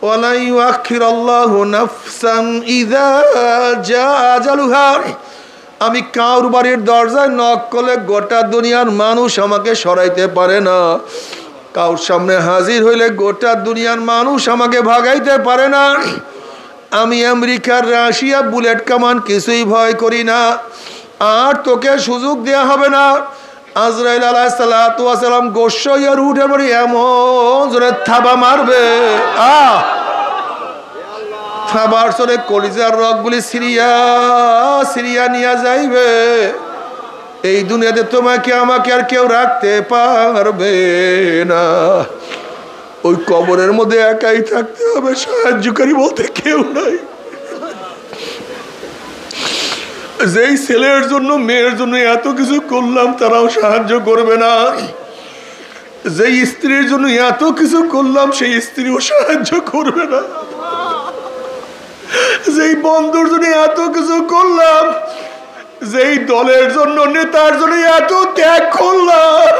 ওয়ালা ইউআখিরুল্লাহু নাফসান ইযা জা আজালুহা, আমি কাউর বাড়ির দরজায় নক করলে গোটা দুনিয়ার মানুষ আমাকে সরাইতে পারে না, কাউর সামনে হাজির হইলে গোটা দুনিয়ার মানুষ আমাকে ভাগাইতে পারে না, আমি আমেরিকার রাশিয়া বুলেট কামান কিছুই ভয় করি না, আর তোকে সুযোগ দেয়া হবে না। আজরাইল আলাইহিস সালাতু ওয়াস সালাম গোসাইয়ার উঠে পড়ে এমন জোরে থাবা মারবে, থাবার সরে কলিজার রগগুলি সিরিয়া সিরিয়া নিয়ে যাইবে। এই দুনিয়াতে তোমাকে আমাকে আর কেউ রাখতে পারবে না, ওই কবরের মধ্যে একাই থাকতে হবে, সাহায্যকারী বলতে কেউ নাই। যেই ছেলের জন্য মেয়ের জন্য এত কিছু করলাম তারাও সাহায্য করবে না, যেই স্ত্রীর জন্য এত কিছু করলাম সেই স্ত্রীও সাহায্য করবে না, যেই বন্ধুর জন্য এত কিছু করলাম, যেই দলের জন্য নেতার জন্য এত ত্যাগ করলাম,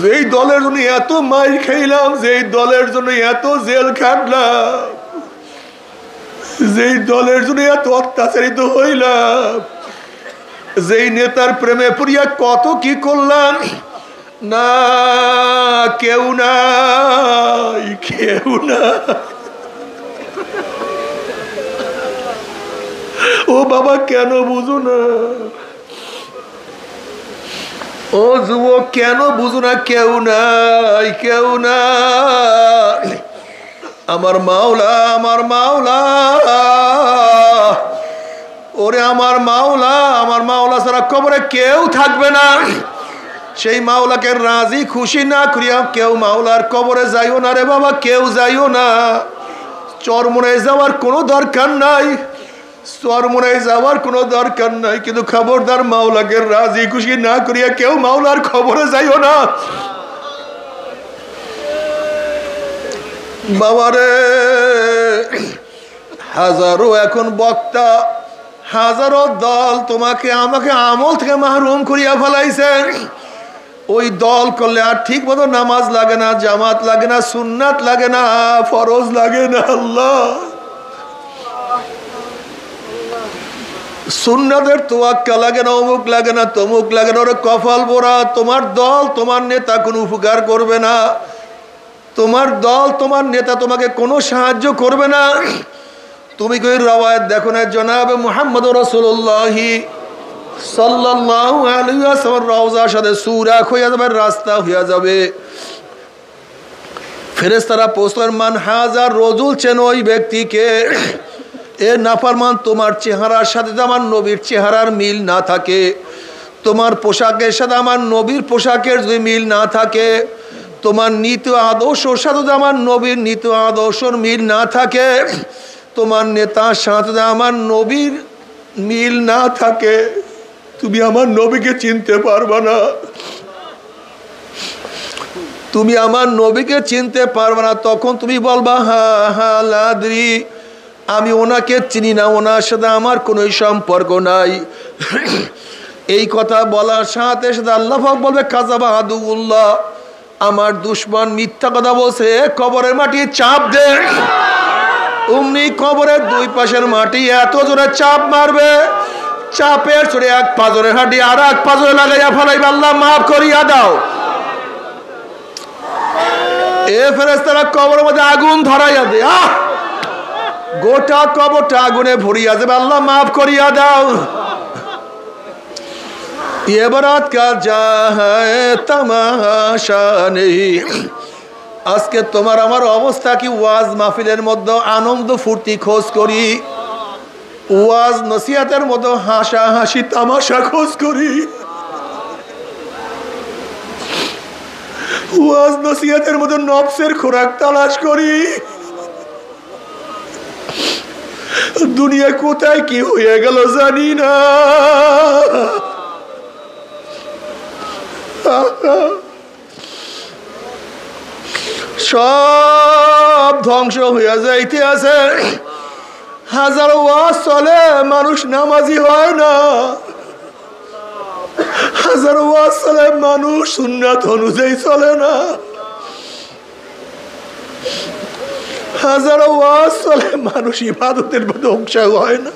যেই দলের জন্য এত মাইর খাইলাম, যেই দলের জন্য এত জেল খাটলাম, যেই দলের জন্য এত অত্যাচারিত হইলাম, যেই নেতার প্রেমে পড়িয়া কত কি করলাম, না কেউ নাই, কেউ না। ও বাবা কেন বুঝো না, ও যুবক কেন বুঝো না, কেউ নাই, কেউ নাই। আমার মাওলা, আমার মাওলা, ওরে আমার মাওলা, আমার মাওলা ছাড়া কবরে কেউ থাকবে না। সেই মাওলাকে রাজি খুশি না করিয়া কেউ মাওলার কবরে যাইও না রে বাবা, কেউ যাইও না। চরমোনায় যাওয়ার কোনো দরকার নাই, চরমোনায় যাওয়ার কোনো দরকার নাই, কিন্তু খবরদার মাওলাকে রাজি খুশি না করিয়া কেউ মাওলার কবরে যাইও না। বাবারে হাজারো এখন বক্তা, হাজারো দল তোমাকে আমাকে আমল থেকে মাহরুম করিয়া ফেলাইছে। ওই দল করলে আর ঠিক মতো নামাজ লাগে না, জামাত লাগে না, সুন্নাত লাগে না, ফরজ লাগে না। আল্লাহ সুন্নাতের তোয়াক্কা লাগে না, অমুক লাগে না, তমুক লাগে না, ওরা কপাল বোরা। তোমার দল তোমার নেতা কোনো উপকার করবে না, তোমার দল তোমার নেতা তোমাকে কোনো সাহায্য করবে না। তুমি কই রওয়ায়াত দেখো না, জনাবে মুহাম্মদ রাসূলুল্লাহ সাল্লাল্লাহু আলাইহি ওয়াসাল্লাম রওজার সাথে সুরা হয়ে যাবে, রাস্তা হয়ে যাবে। ফেরেশতারা প্রশ্ন মান হাজার রজুল, চেন ওই ব্যক্তিকে। এ নাফরমান তোমার চেহারার সাথে আমার নবীর চেহারার মিল না থাকে, তোমার পোশাকের সাথে আমার নবীর পোশাকের যদি মিল না থাকে, তোমার নীতি আদর্শর সাথে যদি আমার নবীর নীতি আদর্শর মিল না থাকে, তোমার নেতার সাথে যদি আমার নবীর মিল না থাকে, তুমি আমার নবীকে চিনতে পারবে না। তুমি আমার নবীকে চিনতে পারবে না। তখন তুমি বলবা হা হা লাদ্রি, আমি ওনাকে চিনি না, ওনার সাথে আমার কোনো সম্পর্ক নাই। এই কথা বলার সাথে সাথে আল্লাহ পাক বলবে কাযাবা আদুউল্লাহ, আমার দুশমন মিথ্যা কথা বলছে, কবরের মাটি চাপ দে। অমনি কবরের দুই পাশের মাটি এত জোরে চাপ মারবে, চাপের চড়ে এক পাজরের হাঁটি আর এক পাজরে লাগাইয়া ফেলাইবে, আল্লাহ মাফ করিয়া দাও। এ ফেরেশতারা কবরের মধ্যে আগুন ধরাইয়া দে, গোটা কবরটা আগুনে ভরিয়া যাবে, আল্লাহ মাফ করিয়া দাও। ये बारात का जा है तमाशा नहीं। আজকে তোমার আমার অবস্থা কি? ওয়াজ মাহফিলের মধ্যে আনন্দ ফুর্তি খোঁজ করি, ওয়াজ নসিহতের মধ্যে হাসা হাসি তামাশা খোঁজ করি, ওয়াজ নসিহতের মধ্যে নফসের খোরাক তালাশ করি। দুনিয়া কোথায় কি হয়ে গেল জানি না। সব ধ্বংস হইয়া যাইতে আছে। হাজার ওয়াজ চলে, মানুষ নামাজি হয় না। হাজার ওয়াজ চলে, মানুষ সুন্নাত অনুযায়ী চলে না। হাজার ওয়াজ চলে, মানুষ ইবাদতের মধ্যে অংশ হয় না।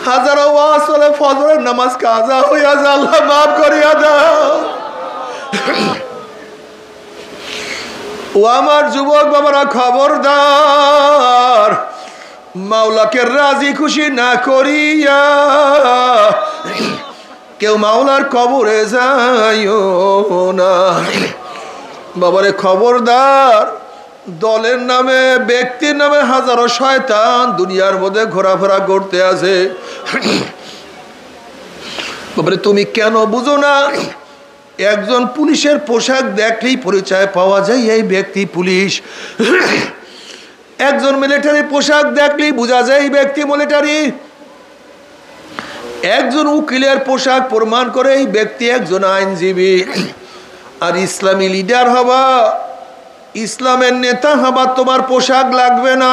হাজার ওয়াজ চলে, ফজরের নামাজ কাজা হইয়া যায়, আল্লাহ মাফ করিয়া দাও। ও আমার যুবক বাবারা, খবরদার, মাওলাকে রাজি খুশি না করিয়া কেউ মাওলার কবরে যাইও না। বাবারে খবরদার, দলের নামে ব্যক্তির নামে হাজারো শয়তান দুনিয়ার মধ্যে ঘোরাফেরা করতে আছে। বাবারে তুমি কেন বুঝো না? একজন পুলিশের পোশাক দেখলেই পরিচয় পাওয়া যায় এই ব্যক্তি পুলিশ। একজন মিলিটারি পোশাক দেখলেই বোঝা যায় এই ব্যক্তি মিলিটারি। একজন উকিলের পোশাক প্রমাণ করে এই ব্যক্তি একজন আইনজীবী। আর ইসলামী লিডার হবা, ইসলামের নেতা হবা, তোমার পোশাক লাগবে না,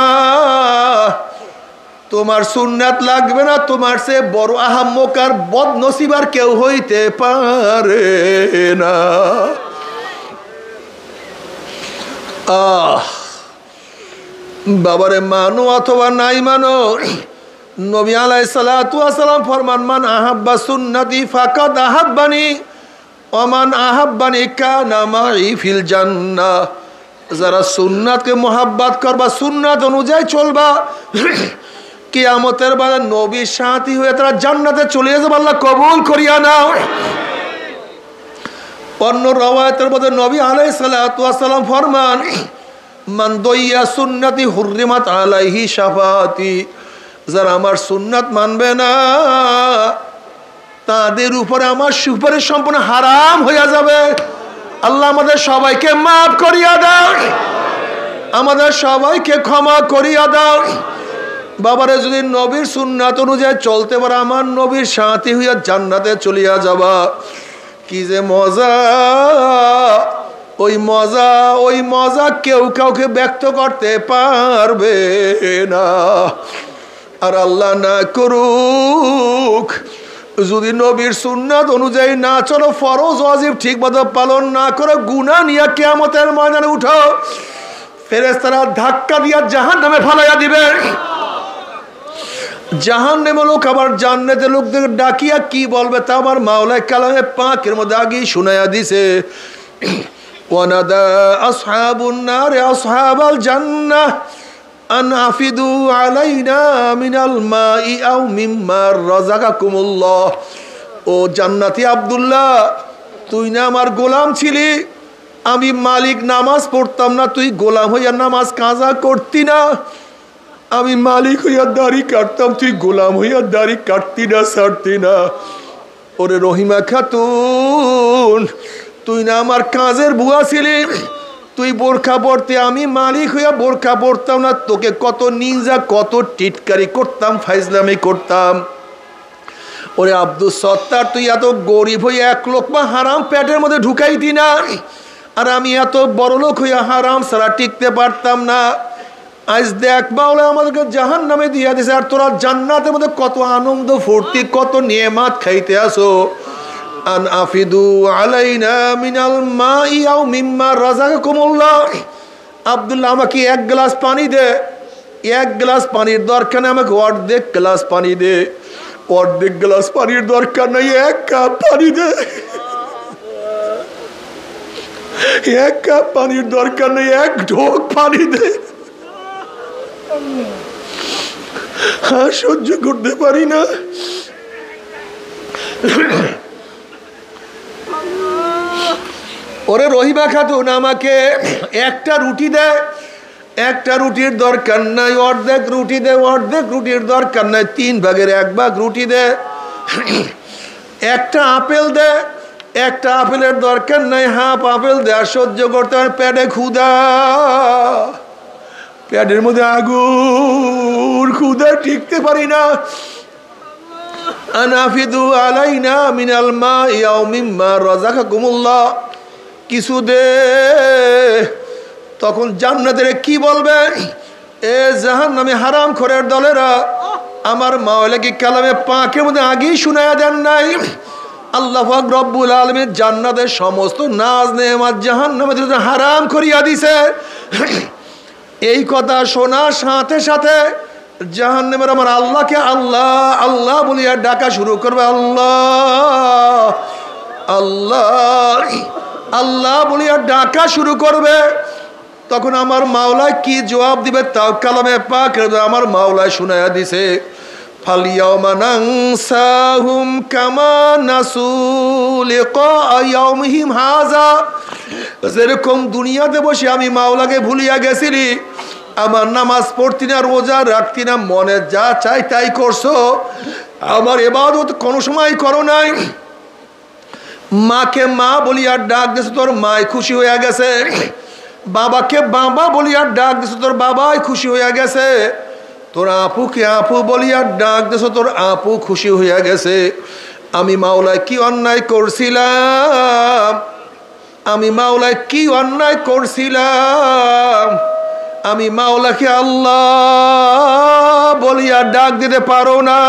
তোমার সুন্নাত লাগবে না, তোমার সে বড় আহাম্মক আর বদনসিব আর কেউ হইতে পারে না। বাবারে মানো অথবা নাই মানো, নবী আলাইহিস সালাতু ওয়াস সালাম ফরমান, মান আহাব্বা সুন্নতি ফাকাদ আহাব্বানি ওয়া মান আহাব্বানি কানা মাই ফিল জান্নাহ। যারা সুন্নাতকে মোহাব্বত করবা, সুন্নাত অনুযায়ী চলবা, কিয়ামতের বেলা নবীর সাথী হয়ে তারা জান্নাতে চলে যাবে, আল্লাহ কবুল করিয়া নাও। অন্য রওয়ায়াতের মধ্যে নবী আলাইহিস সালাতু ওয়াস সালাম ফরমান, মান দইয়া সুন্নতি হুররিমাত আলাইহি শাফাআতি। যারা আমার সুন্নাত মানবে না, তাদের উপরে আমার সুপারিশ সম্পূর্ণ হারাম হইয়া যাবে। আল্লাহ আমাদের সবাইকে মাফ করিয়া দাও, আমাদের সবাইকে ক্ষমা করিয়া দাও। বাবারে যদি নবীর সুন্নাত অনুযায়ী চলতে পারে, আমার নবীর সাথী হইয়া জান্নাতে চলিয়া যাবা। কি যে মজা! ওই মজা কেউ কাউকে ব্যক্ত করতে পারবে না। আর আল্লাহ না করুক, যদি নবীর সুন্নাত অনুযায়ী না চলো, ফরজ ওয়াজিব ঠিক মতো পালন না করে গুনাহ নিয়ে কিয়ামতের ময়দানে উঠো, ফেরেশতারা ধাক্কা দিয়া জাহান্নামে ফালাইয়া দিবে। জাহান্নামে লোক আবার জান্নাতের লোকদের ডাকিয়া কি বলবে তা আমার মাওলানা কালামে পাকের মধ্যে আগেই শুনাইয়া দিছে। ওয়ানাদা আসহাবুন নার আসহাবাল জান্নাহ আন আফিদু আলাইনা মিনাল মাই আও মিম্মা রাযাকাকুমুল্লাহ। ও জান্নাতি আব্দুল্লাহ, তুই না আমার গোলাম ছিলি, আমি মালিক নামাজ পড়তাম না, তুই গোলাম হইয়া নামাজ কাজা করতি না, আমি মালিক হইয়া দাড়ি কাটতাম, তুই গোলাম হইয়া দাড়ি কাটতি না, ছাড়তি না। ওরে রহিমা খাতুন, তুই না আমার কাজের বুয়া ছিলি, তুই বোরখা পরতে, আমি মালিক হইয়া বোরখা পরতাম না, তোকে কত নিঞ্জা কত টিটকারি করতাম, ফাইজলামি করতাম। ওরে আব্দুল সত্তার, তুই এত গরিব হইয়া এক লোকমা হারাম পেটের মধ্যে ঢুকাইতি না, আর আমি এত বড় লোক হইয়া হারাম ছাড়া টিকতে পারতাম না। আজ দেখ মাওলা আমাদেরকে জাহান্নামে দিয়া দিছে, আর তোরা জান্নাতের মধ্যে কত আনন্দ ফুর্তি কত নিয়ামত খাইতে আসো। আন আফিদু আলাইনা মিনাল মাই আও মিম্মা রাযাকাকুমুল্লাহ। আব্দুল্লাহ, আমাকে এক গ্লাস পানি দে। এক গ্লাস পানির দরকার নেই, আমাকে অর্ধেক গ্লাস পানি দে। অর্ধেক গ্লাস পানির দরকার নেই, এক কাপ পানি দে। এক কাপ পানির দরকার নেই, এক ঢোক পানি দে। হ্যাঁ, সহ্য করতে পারি না। ওরে রহিমা খাতুন, আমাকে একটা রুটি দে। একটা রুটির দরকার নাই, অর্ধেক রুটি দে। অর্ধেক রুটির দরকার নাই, 3 ভাগের 1 ভাগ রুটি দে। একটা আপেল দে। একটা আপেলের দরকার নাই, হাফ আপেল দে। আর সহ্য করতে হয়, পেটে ক্ষুধা, পেটের মধ্যে আগুন, ক্ষুধা টিকতে পারি না। আনাফিদু আলাইনা মিনাল মাই আও মিম্মা রাযাকাকুমুল্লাহ, কিছু দে। তখন জান্নাতের কি বলবে? এ জাহান্নামী হারামখোরের দলেরা, আমার মাওলা কি কালামে পাকের মধ্যে আগেই শুনায়া দেন নাই? আল্লাহ পাক রব্বুল আলামিন জান্নাতের সমস্ত নাজ নেয়ামত জাহান্নামের মধ্যে হারাম করিয়া দিছে। এই কথা শোনার সাথে সাথে জাহান্নামের আমার আল্লাহকে আল্লাহ আল্লাহ বলিয়া ডাকা শুরু করবে। আল্লাহ আল্লাহ আল্লাহ বলিয়া ডাকা শুরু করবে। তখন আমার মাওলা কি জবাব দিবে তাও কালামে পাক আমার মাওলা শুনায়া দিছে। ফালিয়াউমা নানসাহুম কামা নাসু লিকা ইয়াউমিহিম হাযা। যেরকম দুনিয়াতে বসে আমি মাওলাকে ভুলিয়া গেছিলি, আমার নামাজ পড়তি না, রোজা রাখতি না, মনে যা চাই তাই করছো, আমার ইবাদত কোনো সময় করো নাই। মাকে মা বলিয়া ডাক দিছো, তোর মাই খুশি হইয়া গেছে। বাবাকে বাবা বলিয়া ডাক দিছো, তোর বাবাই খুশি হইয়া গেছে। তোর আপুকে আপু বলিয়া ডাক দিছো, তোর আপু খুশি হইয়া গেছে। আমি মাওলায় কি অন্যায় করছিলাম? আমি মাওলায় কি অন্যায় করছিলাম? আমি মাওলাকে আল্লাহ বলিয়া ডাক দিতে পারো না।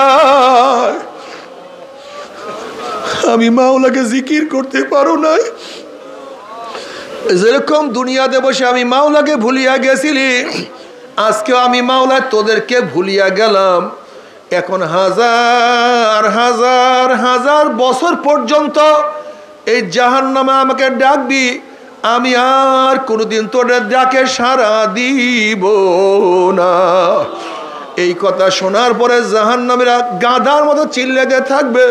আমি মাওলাকে জিকির করতে পারো না। যেরকম দুনিয়াতে বসে আমি মাওলাকে ভুলিয়া গেছিলি, আজকেও আমি মাওলা তোদেরকে ভুলিয়া গেলাম। এখন হাজার হাজার হাজার বছর পর্যন্ত এই জাহান্নামে আমাকে ডাকবি, আমি আর কোনোদিন তোদের ডাকে সাড়া দিব না। এই কথা শোনার পরে জাহান্নামীরা গাধার মতো চিল্লাইতে থাকবে,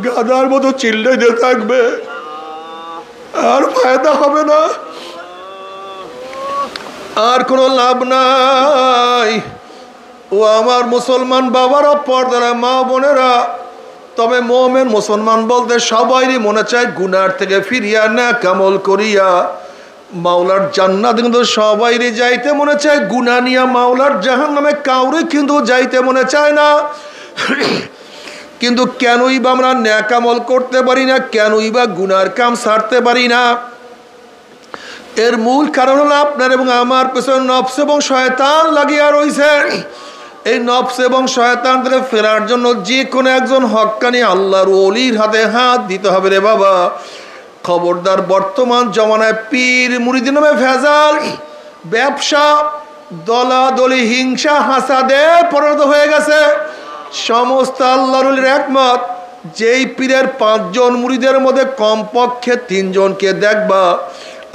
গাধার মতো চিল্লাইতে থাকবে, আর ফায়দা হবে না, আর কোনো লাভ নাই। ও আমার মুসলমান বাবারা, পর্দার মা বোনেরা, তবে মোমেন মুসলমান বলতে সবাইরই মনে চায় গুনার থেকে ফিরিয়া না কামল করিয়া মাওলার জান্নাত, কিন্তু সবাইরই যাইতে মনে চায় গুনাহ নিয়া মাওলার জাহান্নামে কাউরে কিন্তু যাইতে মনে চায় না। কিন্তু কেনই বা আমরা নেক আমল করতে পারি না, কেনই বা গুনার কাম ছাড়তে পারি না? এর মূল কারণ হলো আপনার এবং আমার পেছনে নফস এবং শয়তান লাগিয়া রয়েছে। এই নফস এবং শয়তান থেকে ফেরার জন্য যে কোনো একজন হক্কানি আল্লাহর ওলির হাতে হাত দিতে হবে রে বাবা। খবরদার, বর্তমান জমানায় পীর মুরিদি নামে ভেজাল, ব্যবসা, দলাদলি, হিংসা, হাসাদে পরিণত হয়ে গেছে। সমস্ত আল্লাহর ওলির একমত, যেই পীরের 5 জন মুরিদের মধ্যে কমপক্ষে 3 জনকে দেখবা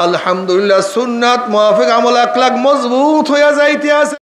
আলহামদুলিল্লাহ সুন্নাত মুআফিক আমল আখলাক মজবুত হইয়া যাইতে আছে।